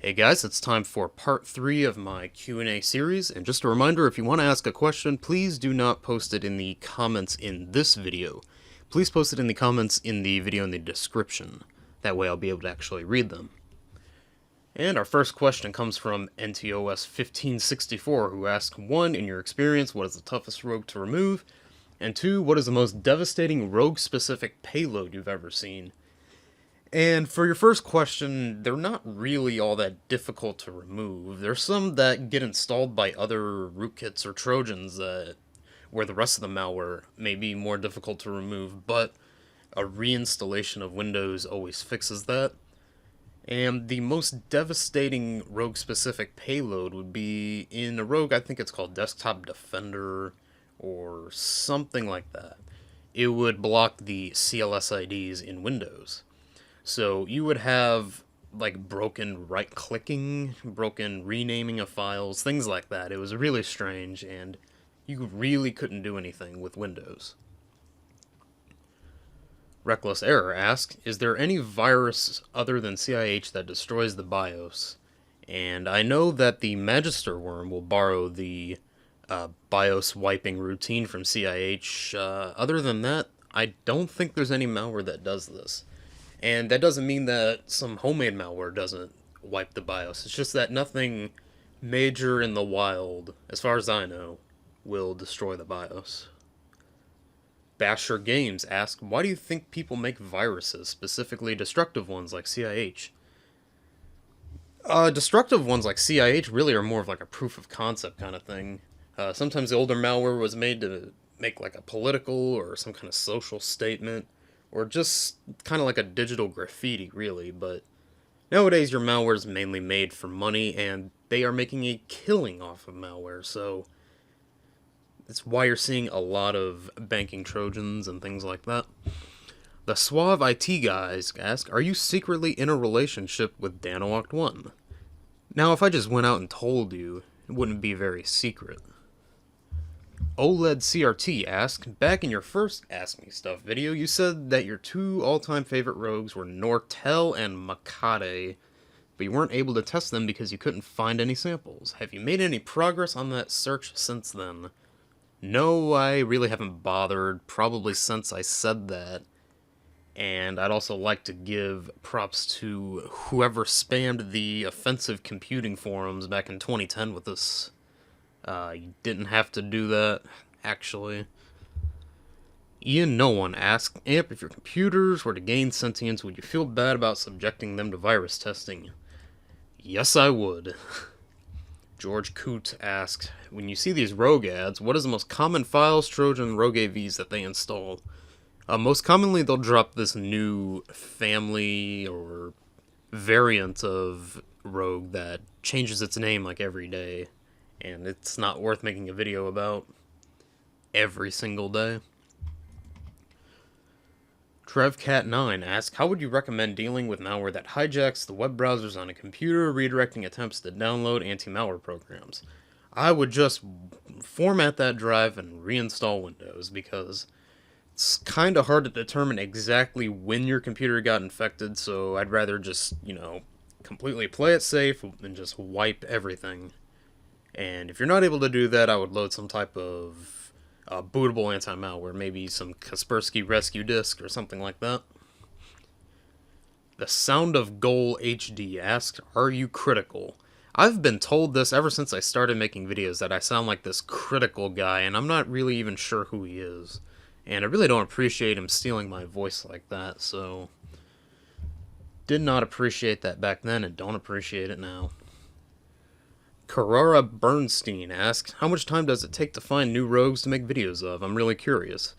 Hey guys, it's time for part 3 of my Q&A series, and just a reminder, if you want to ask a question, please do not post it in the comments in this video. Please post it in the comments in the video in the description. That way I'll be able to actually read them. And our first question comes from NTOS1564, who asks, 1. In your experience, what is the toughest rogue to remove? And 2. What is the most devastating rogue-specific payload you've ever seen? And for your first question, they're not really all that difficult to remove. There's some that get installed by other rootkits or trojans where the rest of the malware may be more difficult to remove, but a reinstallation of Windows always fixes that. And the most devastating rogue-specific payload would be in a rogue, I think it's called Desktop Defender or something like that. It would block the CLS IDs in Windows. So you would have like broken right-clicking, broken renaming of files, things like that. It was really strange, and you really couldn't do anything with Windows. Reckless Error asks, is there any virus other than CIH that destroys the BIOS? And I know that the Magister worm will borrow the BIOS wiping routine from CIH. Other than that, I don't think there's any malware that does this. And that doesn't mean that some homemade malware doesn't wipe the BIOS. It's just that nothing major in the wild, as far as I know, will destroy the BIOS. Basher Games asks, why do you think people make viruses, specifically destructive ones like CIH? Destructive ones like CIH really are more of like a proof of concept kind of thing. Sometimes the older malware was made to make like a political or some kind of social statement, or just kind of like a digital graffiti, really, but nowadays your malware is mainly made for money, and they are making a killing off of malware, so that's why you're seeing a lot of banking trojans and things like that. The Suave IT guys ask, are you secretly in a relationship with Danoct1? Now, if I just went out and told you, it wouldn't be very secret. OLED CRT asks, back in your first Ask Me Stuff video, you said that your two all-time favorite rogues were Nortel and Makade, but you weren't able to test them because you couldn't find any samples. Have you made any progress on that search since then? No, I really haven't bothered, probably since I said that. And I'd also like to give props to whoever spammed the offensive computing forums back in 2010 with this. You didn't have to do that, actually. Ian No One asked, Amp, if your computers were to gain sentience, would you feel bad about subjecting them to virus testing? Yes, I would. George Coote asked, when you see these rogue ads, what is the most common files, Trojan, rogue AVs that they install? Most commonly, they'll drop this new family or variant of rogue that changes its name like every day, and it's not worth making a video about every single day. TrevCat9 asks, how would you recommend dealing with malware that hijacks the web browsers on a computer, redirecting attempts to download anti-malware programs? I would just format that drive and reinstall Windows, because it's kind of hard to determine exactly when your computer got infected, so I'd rather just, completely play it safe and just wipe everything. And if you're not able to do that, I would load some type of bootable anti-malware, maybe some Kaspersky Rescue Disk or something like that. The Sound of Goal HD asked, are you critical? I've been told this ever since I started making videos, that I sound like this critical guy, and I'm not really even sure who he is. And I really don't appreciate him stealing my voice like that, so did not appreciate that back then and don't appreciate it now. Carrara Bernstein asks, how much time does it take to find new rogues to make videos of? I'm really curious.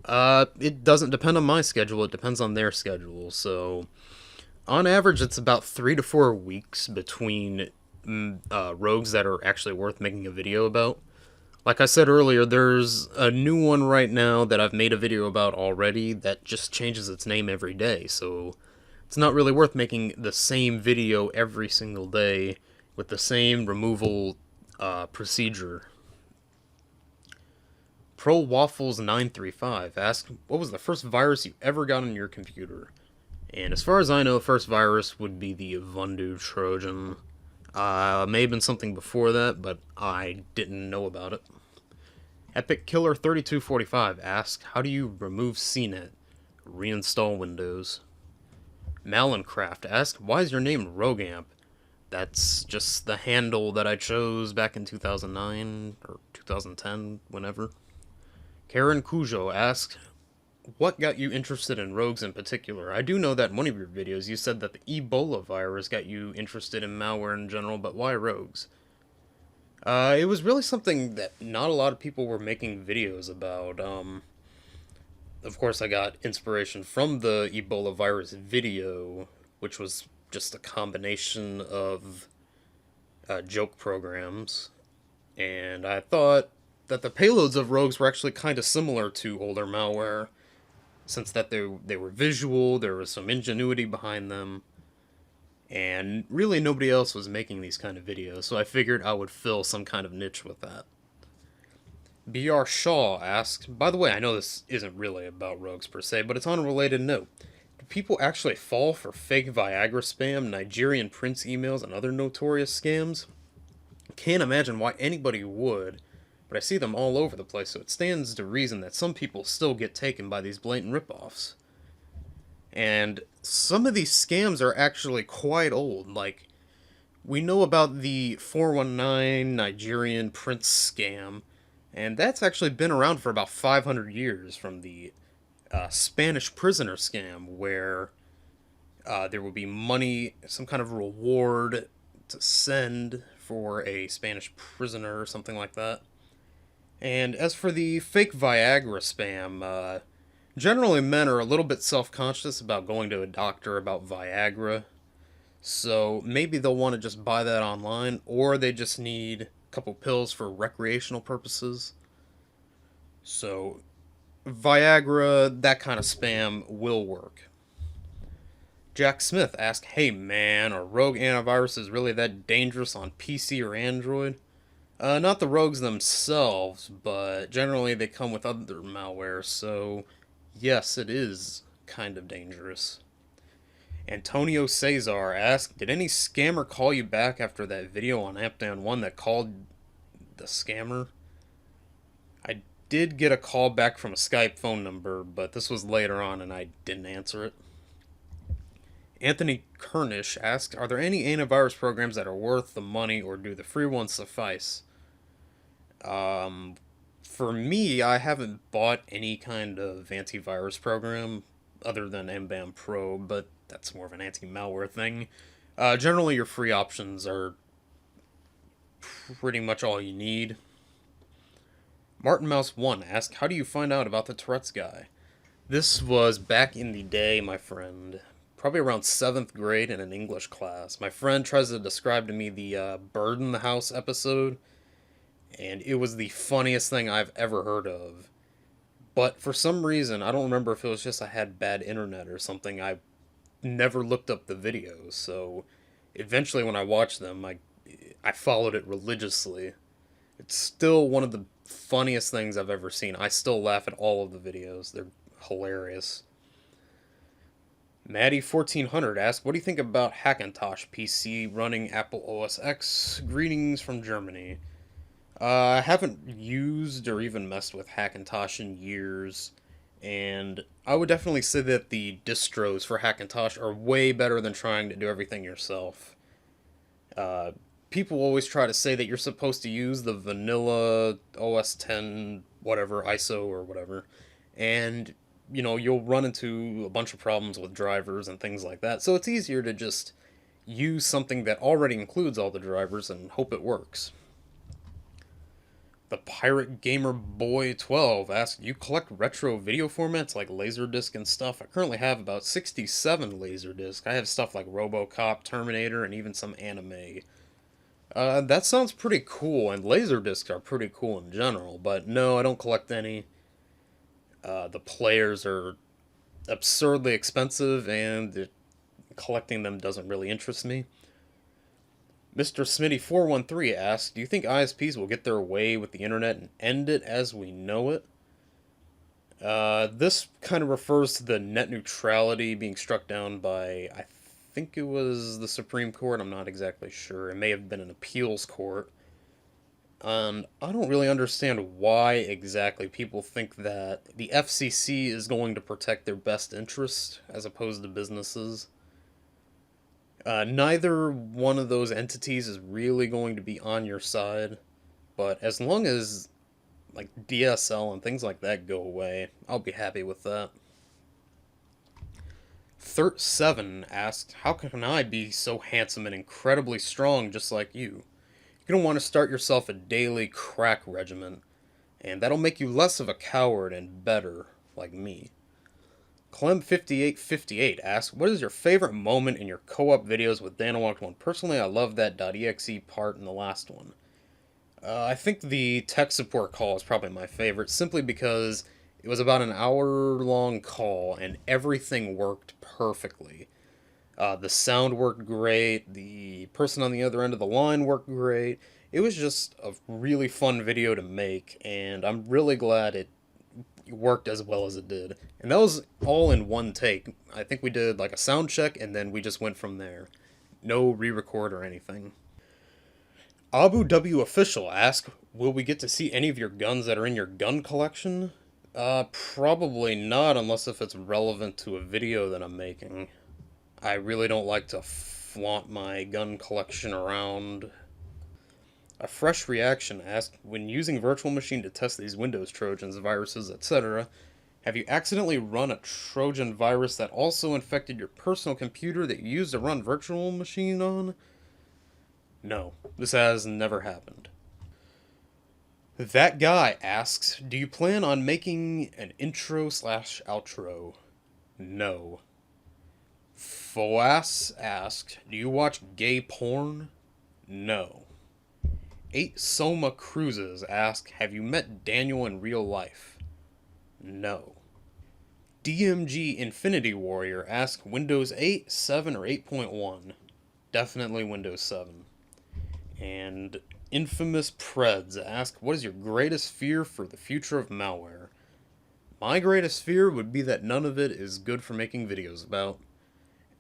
It doesn't depend on my schedule, it depends on their schedule, so on average it's about 3 to 4 weeks between rogues that are actually worth making a video about. Like I said earlier, there's a new one right now that I've made a video about already that just changes its name every day, so it's not really worth making the same video every single day with the same removal procedure. ProWaffles935 asks, what was the first virus you ever got on your computer? And as far as I know, the first virus would be the Ubuntu Trojan. May have been something before that, but I didn't know about it. Epic Killer 3245 asks, how do you remove CNET? Reinstall Windows. Malincraft asks, why is your name RogueAmp? That's just the handle that I chose back in 2009 or 2010, whenever. Karen Cujo asks, what got you interested in rogues in particular? I do know that in one of your videos you said that the Ebola virus got you interested in malware in general, but why rogues? It was really something that not a lot of people were making videos about. Of course, I got inspiration from the Ebola virus video, which was just a combination of joke programs, and I thought that the payloads of rogues were actually kind of similar to older malware, since that they were visual, there was some ingenuity behind them, and really nobody else was making these kind of videos, so I figured I would fill some kind of niche with that. BR Shaw asked, by the way, I know this isn't really about rogues per se, but it's on a related note. Do people actually fall for fake Viagra spam, Nigerian prince emails, and other notorious scams? Can't imagine why anybody would, but I see them all over the place, so it stands to reason that some people still get taken by these blatant ripoffs. And some of these scams are actually quite old. Like, we know about the 419 Nigerian prince scam, and that's actually been around for about 500 years, from the Spanish prisoner scam, where there would be money, some kind of reward to send for a Spanish prisoner or something like that. And as for the fake Viagra spam, generally men are a little bit self-conscious about going to a doctor about Viagra, so maybe they'll want to just buy that online, or they just need a couple pills for recreational purposes. So Viagra, that kind of spam will work. Jack Smith asked, hey man, are rogue antiviruses really that dangerous on PC or Android? Not the rogues themselves, but generally they come with other malware, so yes, it is kind of dangerous. Antonio Cesar asked, did any scammer call you back after that video on Ampdown 1 that called the scammer? I did get a call back from a Skype phone number, but this was later on and I didn't answer it. Anthony Kernish asked, are there any antivirus programs that are worth the money, or do the free ones suffice? For me, I haven't bought any kind of antivirus program other than MBAM Pro, but that's more of an anti-malware thing. Generally, your free options are pretty much all you need. Martin Mouse 1 asked, how do you find out about the Tourette's guy? This was back in the day, my friend. Probably around 7th grade in an English class. My friend tries to describe to me the Bird in the House episode, and it was the funniest thing I've ever heard of. But for some reason, I don't remember if it was just I had bad internet or something, I never looked up the videos, so eventually when I watched them, I followed it religiously. It's still one of the funniest things I've ever seen. I still laugh at all of the videos. They're hilarious. Maddie1400 asked, what do you think about Hackintosh PC running Apple OS X? Greetings from Germany. I haven't used or even messed with Hackintosh in years, and I would definitely say that the distros for Hackintosh are way better than trying to do everything yourself. People always try to say that you're supposed to use the vanilla OS 10 whatever, ISO or whatever, and you'll run into a bunch of problems with drivers and things like that, so it's easier to just use something that already includes all the drivers and hope it works. The Pirate Gamer Boy 12 asks, you collect retro video formats like Laserdisc and stuff? I currently have about 67 Laserdisc. I have stuff like RoboCop, Terminator, and even some anime. That sounds pretty cool, and Laserdiscs are pretty cool in general, but no, I don't collect any. The players are absurdly expensive, and collecting them doesn't really interest me. Mr. Smitty413 asks, do you think ISPs will get their way with the internet and end it as we know it? This kind of refers to the net neutrality being struck down by, I think it was the Supreme Court. I'm not exactly sure. It may have been an appeals court. And I don't really understand why exactly people think that the FCC is going to protect their best interest as opposed to businesses. Neither one of those entities is really going to be on your side, but as long as like DSL and things like that go away, I'll be happy with that. Third7 asked, how can I be so handsome and incredibly strong just like you? You're gonna want to start yourself a daily crack regimen, and that'll make you less of a coward and better, like me. Clem5858 asks, what is your favorite moment in your co-op videos with Danawalked 1? Personally, I love that .exe part in the last one. I think the tech support call is probably my favorite, simply because it was about an hour-long call, and everything worked perfectly. The sound worked great, the person on the other end of the line worked great. It was just a really fun video to make, and I'm really glad it worked as well as it did. And that was all in one take. I think we did like a sound check, and then we just went from there. No re-record or anything. Abu W Official asked, will we get to see any of your guns that are in your gun collection? Probably not, unless if it's relevant to a video that I'm making. I really don't like to flaunt my gun collection around. A Fresh Reaction asked, when using Virtual Machine to test these Windows Trojans, viruses, etc., have you accidentally run a Trojan virus that also infected your personal computer that you used to run Virtual Machine on? No, this has never happened. That guy asks, do you plan on making an intro/outro? No. Foas asked, do you watch gay porn? No. 8 Soma Cruises asked, have you met Daniel in real life? No. DMG Infinity Warrior asked, Windows 8, 7, or 8.1? Definitely Windows 7. And Infamous Preds asked, what is your greatest fear for the future of malware? My greatest fear would be that none of it is good for making videos about.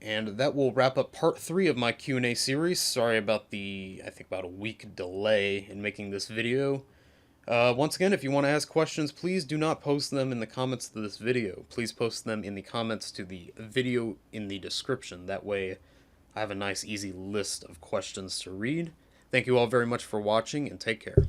And that will wrap up part 3 of my Q&A series. Sorry about the, I think about a week delay in making this video. Once again, if you want to ask questions, please do not post them in the comments to this video. Please post them in the comments to the video in the description. That way I have a nice easy list of questions to read. Thank you all very much for watching, and take care.